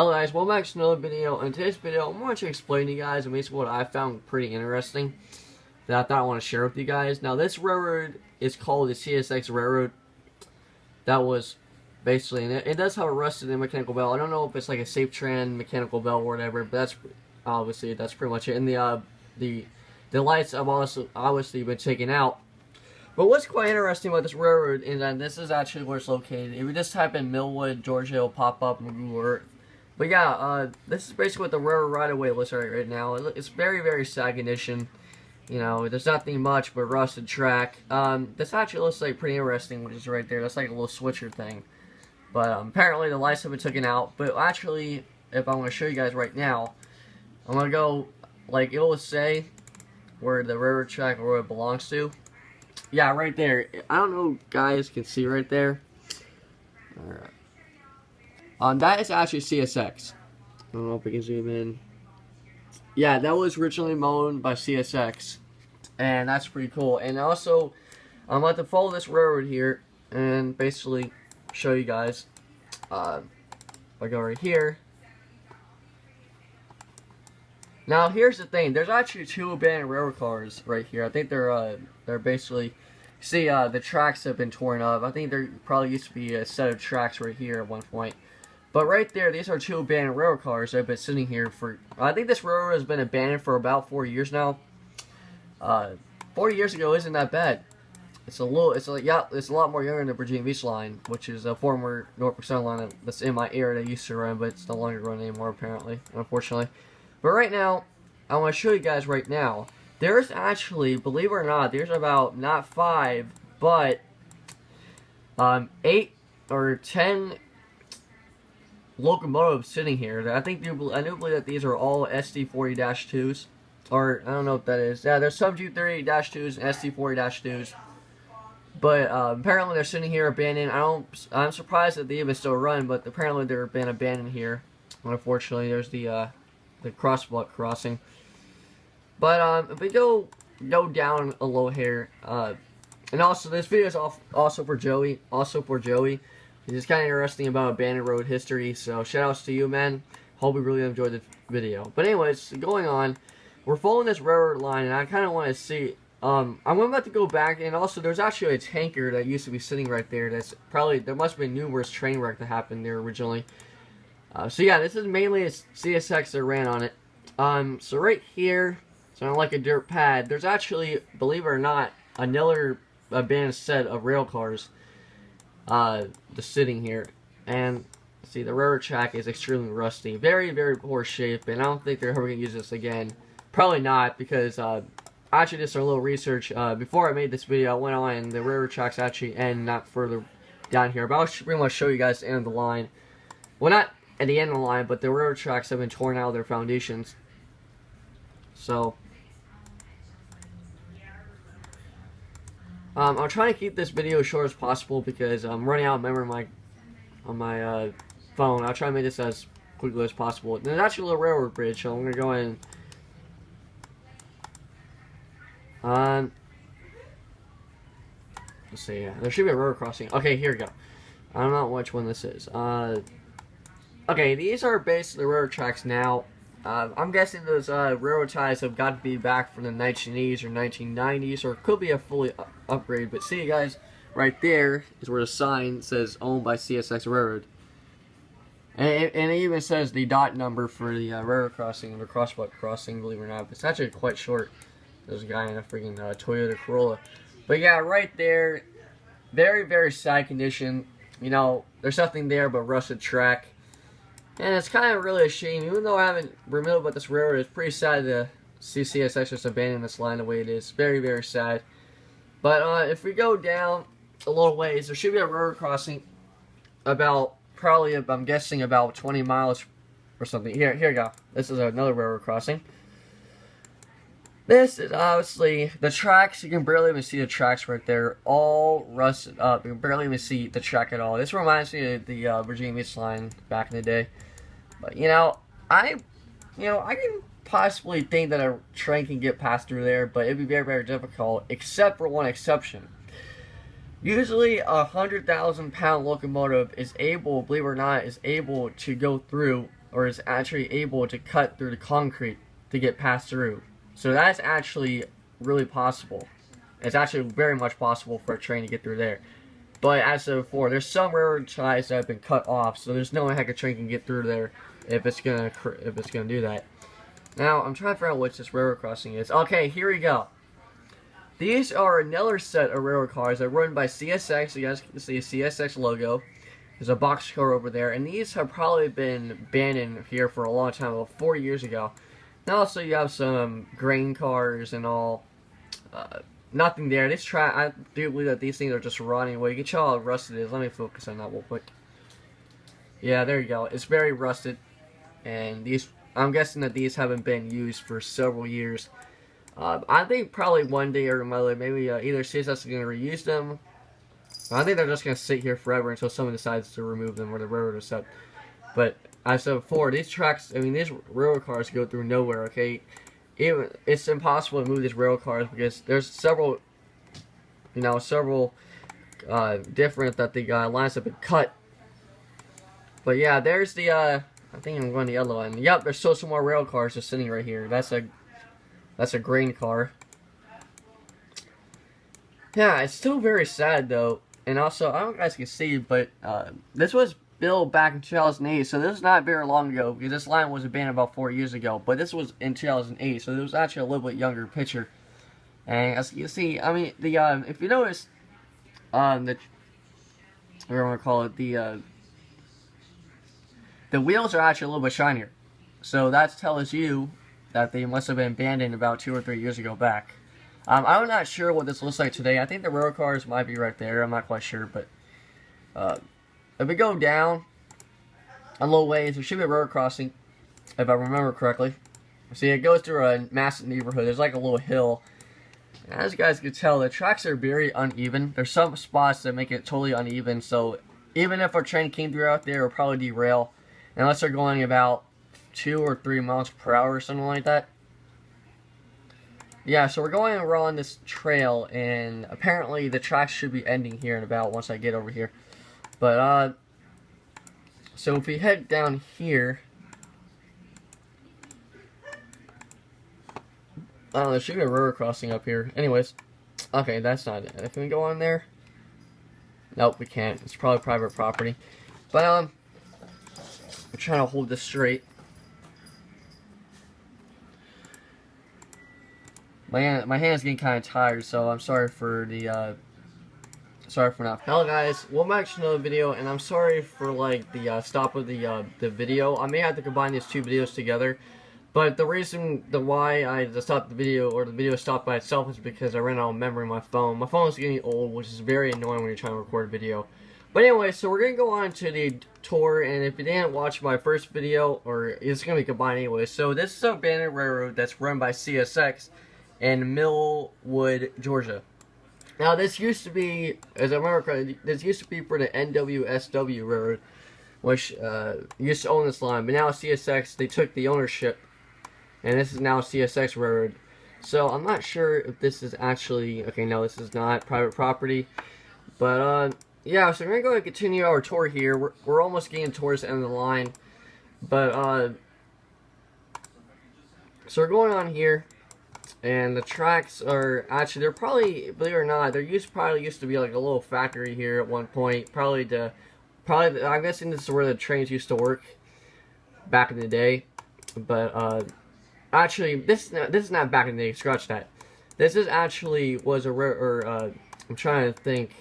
Hello guys, welcome back to another video. In today's video, I'm going to explain to you guys basically what I found pretty interesting that I thought I want to share with you guys. Now this railroad is called the CSX Railroad. That was basically, and it does have a rusted and mechanical bell. I don't know if it's like a safe tran mechanical bell or whatever, but that's obviously that's pretty much it. And the lights have obviously been taken out. But what's quite interesting about this railroad is that this is actually where it's located. If you just type in Millwood, Georgia, it'll pop up on Google Earth. But yeah, this is basically what the railroad right-of-way looks like right now. It's very, very sad condition. You know, there's nothing much but rusted track. This actually looks like pretty interesting, which is right there. That's like a little switcher thing. But apparently the lights have been taken out. But actually, if I want to show you guys right now, I'm going to go, like, it will say where the railroad track or where it belongs to. Yeah, right there. I don't know if guys can see right there. Alright. That is actually CSX. I don't know if we can zoom in. Yeah, that was originally owned by CSX. And that's pretty cool. And also, I'm about to follow this railroad here and basically show you guys. I go right here. Now, here's the thing. There's actually two abandoned railroad cars right here. I think they're basically, see, the tracks have been torn up. I think there probably used to be a set of tracks right here at one point. But right there, these are two abandoned railroad cars that have been sitting here for, I think this railroad has been abandoned for about 4 years now. 40 years ago isn't that bad. It's a lot more younger than the Virginia Beach line, which is a former Norfolk Southern line that's in my area that used to run, but it's no longer running anymore apparently, unfortunately. But right now, I want to show you guys right now, there's actually, believe it or not, there's about, not 5, but 8 or 10 locomotives sitting here. I do believe that these are all SD40-2s, or I don't know what that is. Yeah, there's some G38-2s and SD40-2s, but apparently they're sitting here abandoned. I'm surprised that they even still run, but apparently they've been abandoned here. Unfortunately, there's the crossbuck crossing. But if we go down a little here, and also this video is also for Joey. It's kind of interesting about abandoned road history, so shout outs to you, man. Hope you really enjoyed the video. But anyways, going on, we're following this railroad line, and I kind of want to see, I'm about to go back, and also there's actually a tanker that used to be sitting right there. That's probably, there must have been numerous train wreck that happened there originally. So yeah, this is mainly a CSX that ran on it. So right here, it's not like a dirt pad. There's actually, believe it or not, another abandoned set of rail cars just sitting here. And see, the railroad track is extremely rusty, very, very poor shape, and I don't think they're ever gonna use this again. Probably not, because I actually did some little research before I made this video. I went on, and the railroad tracks actually end not further down here, but I'll pretty much show you guys the end of the line. Well, not at the end of the line, but the railroad tracks have been torn out of their foundations. So I'm trying to keep this video as short as possible because I'm running out of memory on my phone. I'll try to make this as quickly as possible. There's actually a little railroad bridge, so I'm going to go in. Let's see, there should be a railroad crossing. Okay, here we go. I don't know which one this is. Okay, these are basically railroad tracks now. I'm guessing those railroad ties have got to be back from the 1980s or 1990s, or it could be a fully upgrade. But see, guys, right there is where the sign says owned by CSX Railroad. And it even says the dot number for the railroad crossing, the crossbuck crossing, believe it or not. But it's actually quite short. There's a guy in a freaking Toyota Corolla. But yeah, right there, very, very sad condition. You know, there's nothing there but rusted track. And it's kind of really a shame, even though I haven't removed about this railroad, it's pretty sad to see CSX just abandon this line the way it is. Very, very sad. But if we go down a little ways, there should be a railroad crossing about, probably, I'm guessing, about 20 miles or something. Here we go. This is another railroad crossing. This is obviously the tracks. You can barely even see the tracks right there, all rusted up. You can barely even see the track at all. This reminds me of the Virginia Beach line back in the day. But I can possibly think that a train can get past through there, but it'd be very, very difficult, except for one exception. Usually a 100,000 pound locomotive is able, believe it or not, is able to go through or is actually able to cut through the concrete to get passed through. So that's actually really possible. It's actually very much possible for a train to get through there. But as I said before, there's some railroad ties that have been cut off, so there's no way heck a train can get through there if it's gonna do that. Now I'm trying to figure out which this railroad crossing is. Okay, here we go. These are another set of railroad cars that are run by CSX. You guys can see a CSX logo. There's a boxcar over there, and these have probably been abandoned here for a long time, about 4 years ago. And also you have some grain cars and all. Nothing there. I do believe that these things are just rotting away. You can tell how rusted it is. Let me focus on that real quick. Yeah, there you go. It's very rusted, and I'm guessing that these haven't been used for several years. I think probably one day or another, maybe either CSX is going to reuse them. I think they're just going to sit here forever until someone decides to remove them or the railroad is set. But as I said before, these tracks, I mean, these railroad cars go through nowhere, okay? It's impossible to move these rail cars because there's several different that the lines have been cut. But yeah, there's the I think I'm going the other line. Yep, there's still some more rail cars just sitting right here. That's a grain car. Yeah, it's still very sad though. And also, I don't know if you guys can see, but this was built back in 2008, so this is not very long ago, because this line was abandoned about 4 years ago, but this was in 2008, so it was actually a little bit younger picture. And as you see, I mean, the if you notice, what do I want to call it, the wheels are actually a little bit shinier, so that tells you that they must have been abandoned about 2 or 3 years ago back. I'm not sure what this looks like today. I think the rail cars might be right there. I'm not quite sure, but if we go down a little ways, there should be a road crossing, if I remember correctly. See, it goes through a massive neighborhood. There's like a little hill. And as you guys can tell, the tracks are very uneven. There's some spots that make it totally uneven, so even if a train came through out there, it would probably derail, unless they're going about 2 or 3 miles per hour or something like that. Yeah, so we're going around this trail, and apparently the tracks should be ending here in about once I get over here. But, so if we head down here, oh, there should be a river crossing up here. Anyways, okay, that's not it. Can we go on there? Nope, we can't. It's probably private property. But, I'm trying to hold this straight. My hand's getting kind of tired, so I'm sorry for the, sorry for not. Hello guys, welcome back to another video, and I'm sorry for like the stop of the video. I may have to combine these two videos together, but the reason why I stopped the video, or the video stopped by itself, is because I ran out of memory on my phone. My phone is getting old, which is very annoying when you're trying to record a video. But anyway, so we're gonna go on to the tour, and if you didn't watch my first video, or it's gonna be combined anyway. So this is an abandoned railroad that's run by CSX in Millwood, Georgia. Now this used to be, as I remember correctly, this used to be for the NWSW Railroad, which used to own this line, but now CSX, they took the ownership, and this is now CSX Railroad. So I'm not sure if this is actually, okay, no, this is not private property, but yeah, so we're gonna go and continue our tour here. We're almost getting towards the end of the line, but so we're going on here. And the tracks are actually, they're probably, believe it or not, probably used to be like a little factory here at one point. I'm guessing this is where the trains used to work back in the day. But actually, this is not back in the day. Scratch that. This is actually I'm trying to think.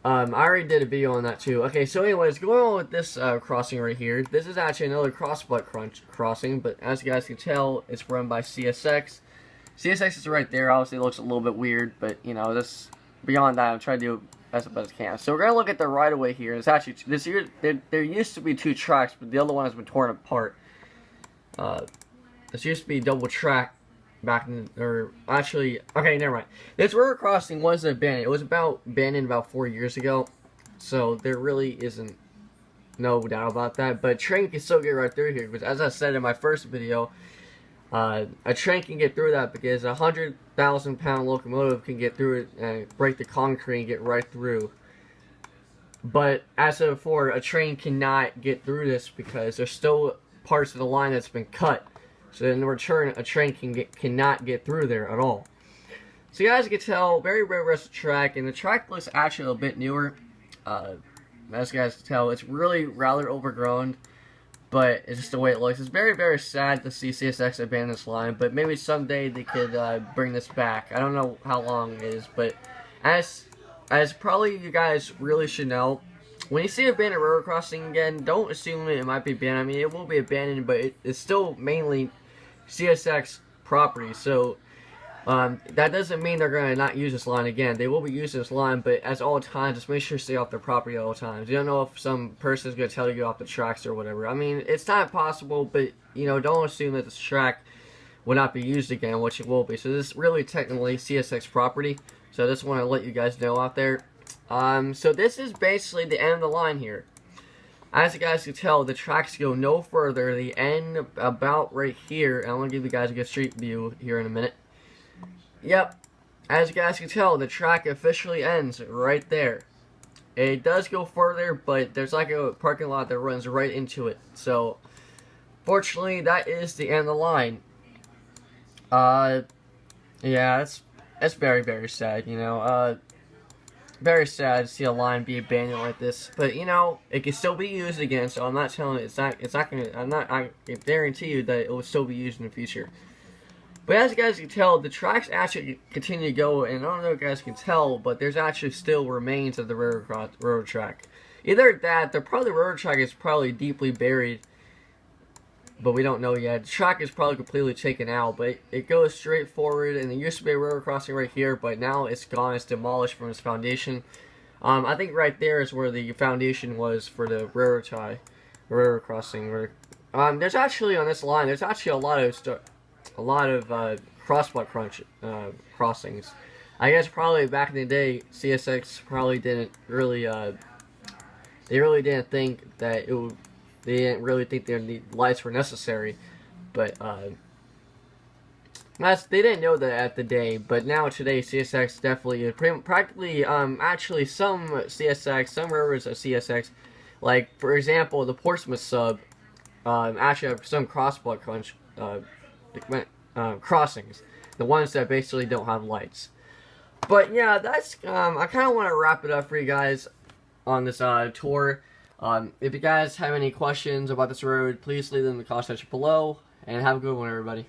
I already did a video on that too. Okay, so anyways, going on with this crossing right here. This is actually another crossbutt crossing, but as you guys can tell, it's run by CSX. CSX is right there. Obviously, it looks a little bit weird, but you know, this beyond that, I'm trying to do as best as I can. So we're gonna look at the right of way here. It's actually there used to be 2 tracks, but the other one has been torn apart. This used to be double track. Back in, or actually, okay, never mind. This river crossing wasn't abandoned. It was abandoned about 4 years ago, so there really isn't no doubt about that. But a train can still get right through here, because as I said in my first video, a train can get through that because a 100,000-pound locomotive can get through it and break the concrete and get right through. But as of before, a train cannot get through this because there's still parts of the line that's been cut. So in return, a train cannot get through there at all. So you guys can tell, very versatile track, and the track looks actually a bit newer. As you guys can tell, it's really rather overgrown, but it's just the way it looks. It's very sad to see CSX abandon this line, but maybe someday they could bring this back. I don't know how long it is, but as probably you guys really should know, when you see abandoned railroad crossing again, don't assume it might be abandoned. I mean, it will be abandoned, but it's still mainly CSX property, so that doesn't mean they're going to not use this line again. They will be using this line, but as all times, just make sure you stay off their property at all times. You don't know if some person is going to tell you to get off the tracks or whatever. I mean, it's not possible, but, you know, don't assume that this track will not be used again, which it will be. So this is really technically CSX property, so I just want to let you guys know out there. So this is basically the end of the line here. As you guys can tell, the tracks go no further. They end about right here. And I'm going to give you guys a good street view here in a minute. Yep, as you guys can tell, the track officially ends right there. It does go further, but there's like a parking lot that runs right into it. So, fortunately, that is the end of the line. Yeah, that's very sad, you know. Very sad to see a line be abandoned like this, but you know, it can still be used again. So I'm not telling you it's not gonna. I guarantee you that it will still be used in the future. But as you guys can tell, the tracks actually continue to go, and I don't know if you guys can tell, but there's actually still remains of the railroad track. Either that, the railroad track is probably deeply buried, but we don't know yet. The track is probably completely taken out, but it goes straight forward, and there used to be a railroad crossing right here, but now it's gone. It's demolished from its foundation. I think right there is where the foundation was for the railroad crossing. There's actually on this line, there's actually a lot of crossbuck crossings. I guess probably back in the day, CSX probably didn't really, they really didn't think that it would. They didn't really think their lights were necessary, but they didn't know that at the day. But now today, CSX definitely, practically, actually some CSX, some railroads of CSX, like for example, the Portsmouth sub, actually have some crossbuck crossings, the ones that basically don't have lights. But yeah, that's I kind of want to wrap it up for you guys on this tour. If you guys have any questions about this road, please leave them in the comment section below, and have a good one, everybody.